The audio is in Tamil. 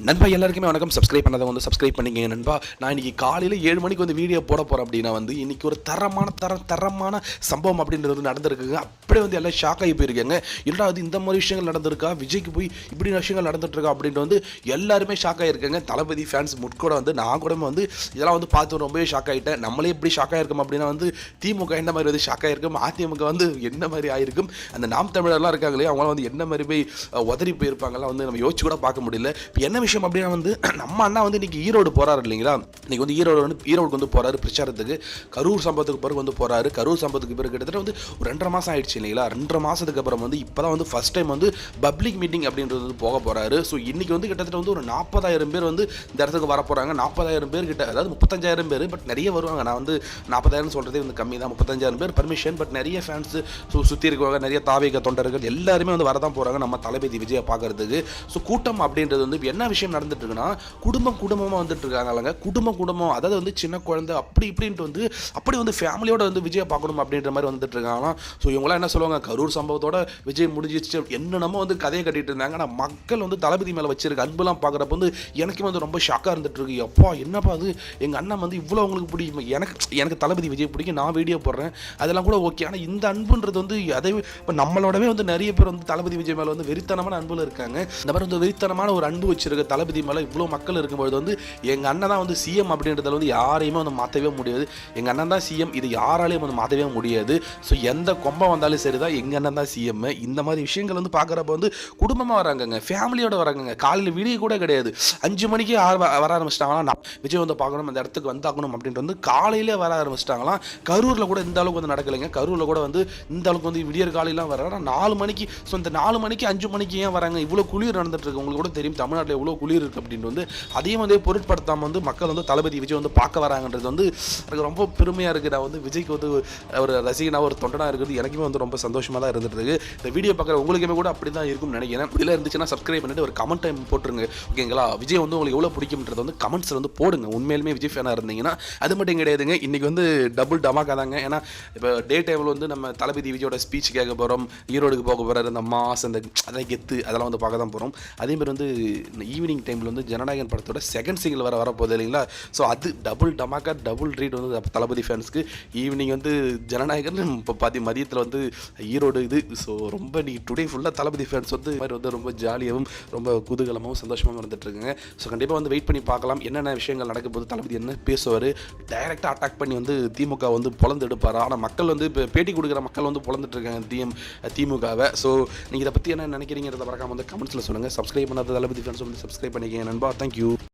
நண்பா எல்லாருக்குமே வணக்கம். சப்ஸ்கிரைப் பண்ணாதவங்க வந்து சப்ஸ்கிரைப் பண்ணிக்கங்க நண்பா. நான் இன்றைக்கி காலையில் 7 மணிக்கு வந்து வீடியோ போட போகிறேன் அப்படின்னா வந்து இன்றைக்கி ஒரு தரமான சம்பவம் அப்படின்றது வந்து நடந்திருக்குங்க. அப்படியே வந்து எல்லாம் ஷாக் ஆகி போயிருக்காங்க. இல்லைடா அது இந்த மாதிரி விஷயங்கள் நடந்திருக்கா, விஜய்க்கு போய் இப்படி விஷயங்கள் நடந்துட்டுருக்கா அப்படின்ட்டு வந்து எல்லாருமே ஷாக் ஆகியிருக்காங்க. தளபதி ஃபேன்ஸ் முட்கூட வந்து நான் கூட வந்து இதெல்லாம் வந்து பார்த்து ரொம்பவே ஷாக் ஆகிட்டேன். நம்மளே எப்படி ஷாக் ஆகிருக்கோம் அப்படின்னா வந்து திமுக என்ன மாதிரி வந்து ஷாக் ஆகிருக்கும், அதிமுக வந்து என்ன மாதிரி ஆகிருக்கும், அந்த நாம் தமிழர்லாம் இருக்காங்களே அவங்களாம் வந்து என்ன மாதிரி போய் உதறி போயிருப்பாங்கலாம் வந்து நம்ம யோசிச்சு கூட பார்க்க முடியல. இப்போ என்ன விஷயம் அப்படின்னா வந்து நம்ம அண்ணா வந்து இன்னைக்கு ஈரோடு போறாரு இல்லைங்களா. இன்னைக்கு வந்து ஈரோடுக்கு வந்து போறாரு பிரச்சாரத்துக்கு. கரூர் சம்பவத்துக்கு பிறகு வந்து போறாரு. கரூர் சம்பவத்துக்கு பிறகு கிட்டத்தட்ட வந்து ஒரு 2.5 மாதம் ஆயிடுச்சு இல்லைங்களா. 2.5 மாதத்துக்கு அப்புறம் வந்து இப்போதான் வந்து ஃபர்ஸ்ட் டைம் வந்து பப்ளிக் மீட்டிங் அப்படின்றது வந்து போக போறாரு. ஸோ இன்னைக்கு வந்து கிட்டத்தட்ட வந்து ஒரு 40,000 பேர் வந்து இந்த இடத்துக்கு வர போறாங்க. 40,000 பேர் கிட்ட, அதாவது 35,000 பேர், பட் நிறைய வருவாங்க. நான் வந்து 40,000 சொல்றதே வந்து கம்மி தான். 35,000 பேர் பர்மிஷன், பட் நிறைய ஃபேன்ஸ் சுற்றி இருக்கவங்க, நிறைய தாவேக தொண்டர்கள் எல்லாருமே வந்து வரதான் போறாங்க நம்ம தளபதி விஜயை பார்க்கறதுக்கு. ஸோ கூட்டம் அப்படின்றது வந்து என்ன விஷயம் நடந்துட்டு இருக்குன்னா, குடும்பமாக வந்துட்டு இருக்காங்க. குடும்பம், அதாவது வந்து சின்ன குழந்தை அப்படி இப்படின்ட்டு வந்து அப்படி வந்து ஃபேமிலியோட வந்து விஜயை பார்க்கணும் அப்படின்ற மாதிரி வந்துட்டு இருக்காங்களாம். ஸோ இவங்களாம் என்ன சொல்லுவாங்க, கரூர் சம்பவத்தோட விஜய் முடிஞ்சிச்சு என்னென்னமோ வந்து கதையை கட்டிட்டு இருந்தாங்க. ஆனால் மக்கள் வந்து தளபதி மேலே வச்சிருக்க அன்புலாம் பார்க்குறப்ப வந்து எனக்குமே வந்து ரொம்ப ஷாக்காக இருந்துட்டு இருக்கு. அப்பா என்னப்பா அது, எங்கள் அண்ணன் வந்து இவ்வளோ உங்களுக்கு பிடிக்கும், எனக்கு தளபதி விஜய் பிடிக்கும், நான் வீடியோ போடுறேன், அதெல்லாம் கூட ஓகே. ஆனால் இந்த அன்புன்றது வந்து அதை இப்போ நம்மளோடவே வந்து நிறைய பேர் வந்து தளபதி விஜய் மேலே வந்து வெறித்தனமான அன்புல இருக்காங்க. இந்த மாதிரி வந்து வெறித்தனமான ஒரு அன்பு வச்சிருக்க தளபதி மேலே இவ்வளோ மக்கள் இருக்கும்போது வந்து எங்கள் அண்ணன் தான் வந்து சிஎம் அப்படின்றதுல வந்து யாரையுமே வந்து மாற்றவே முடியாது. எங்கள் அண்ணன் தான் சிஎம், இது யாராலையும் வந்து மாற்றவே முடியாது. ஸோ எந்த கொம்பம் வந்தாலும் சரி தான் எங்கள் அண்ணன் தான் சிஎம். இந்த மாதிரி விஷயங்கள் வந்து பார்க்குறப்ப வந்து குடும்பமாக வராங்கங்க, ஃபேமிலியோட வராங்கங்க. காலையில் விடிய கூட கிடையாது, 5 மணிக்கு வர ஆரம்பிச்சிட்டாங்களாம். விஜய் வந்து பார்க்கணும், அந்த இடத்துக்கு வந்தாக்கணும் அப்படின்ட்டு வந்து காலையிலே வர ஆரம்பிச்சிட்டாங்களாம். கரூரில் கூட இந்த அளவுக்கு வந்து நடக்கலைங்க. கரூரில் கூட வந்து இந்த அளவுக்கு வந்து விடியற் காலையெல்லாம் வர 4 மணிக்கு. ஸோ இந்த 4 மணிக்கு 5 மணிக்கு ஏன் வராங்க? இவ்வளோ குளிர் நடந்துட்டு இருக்கு, உங்களுக்கு கூட தெரியும் தமிழ்நாட்டில் எவ்வளோ குளிர் இருக்குது அப்படின்ட்டு வந்து அதையும் வந்து பொருட்படுத்தாமல் வந்து மக்கள் வந்து தளபதி விஜய் வந்து பார்க்க வராங்கன்றது வந்து எனக்கு ரொம்ப பெருமையாக இருக்குது. நான் வந்து விஜய்க்கு வந்து ஒரு ரசிகனாக, ஒரு தொண்டனாக இருக்கிறது எனக்குமே வந்து ரொம்ப சந்தோஷமாக தான் இருந்துட்டு இருக்கு. இந்த வீடியோ பார்க்குற உங்களுக்குமே கூட அப்படி தான் இருக்கும்னு நினைக்கிறேன். இதில் இருந்துச்சுன்னா சப்ஸ்கிரைப் பண்ணிட்டு ஒரு கமெண்ட் டைம் போட்டுருங்க, ஓகேங்களா. விஜய் வந்து உங்களுக்கு எவ்வளோ பிடிக்கும்ன்றது வந்து கமெண்ட்ஸில் வந்து போடுங்க. உண்மையிலுமே விஜய் ஃபேனாக இருந்தீங்கன்னா. அது மட்டும் கிடையாதுங்க, இன்றைக்கி வந்து டபுள் டமாக்கா தாங்க. ஏன்னா இப்போ டே டைமில் வந்து நம்ம தளபதி விஜயோட ஸ்பீச் கேட்க போகிறோம், ஈரோடுக்கு போக போகிறாரு, அந்த மாஸ் அந்த அதெல்லாம் கெத்து அதெல்லாம் வந்து பார்க்க தான் போகிறோம். அதேமாதிரி வந்து ஈவினிங் டைமில் வந்து ஜனநாயகன் படத்தோட செகண்ட் சிங்கிள் வரப்போகுது இல்லைங்களா. ஸோ அது டபுள் டமாக்கா, டபுள் ரீட் வந்து தளபதி ஃபேன்ஸ்க்கு. ஈவினிங் வந்து ஜனநாயகன், இப்போ மதியத்தில் வந்து ஈரோடு இது. ஸோ ரொம்ப டுடே ஃபுல்லாக தளபதி ஃபேன்ஸ் வந்து மாதிரி வந்து ரொம்ப ஜாலியாகவும் ரொம்ப குதூகலமாகவும் சந்தோஷமாகவும் இருந்துட்டு இருக்குங்க. ஸோ கண்டிப்பாக வந்து வெயிட் பண்ணி பார்க்கலாம் என்னென்ன விஷயங்கள் நடக்கும் போது, தளபதி என்ன பேசுவார், டைரெக்டாக அட்டாக் பண்ணி வந்து திமுக வந்து பொழந்து எடுப்பாரா. ஆனால் மக்கள் வந்து இப்போ பேட்டி கொடுக்குற மக்கள் வந்து பொழந்துட்டு இருக்காங்க திமுகவை. ஸோ நீங்கள் இதை பற்றி என்ன நினைக்கிறீங்கிறத மறக்காம வந்து கமெண்ட்ஸில் சொல்லுங்கள். சப்ஸ்கிரைப் பண்ணாத தளபதி ஃபேன்ஸ் வந்து சப்ஸ்கிரைப் பண்ணிக்கங்க நண்பா. தேங்க்யூ.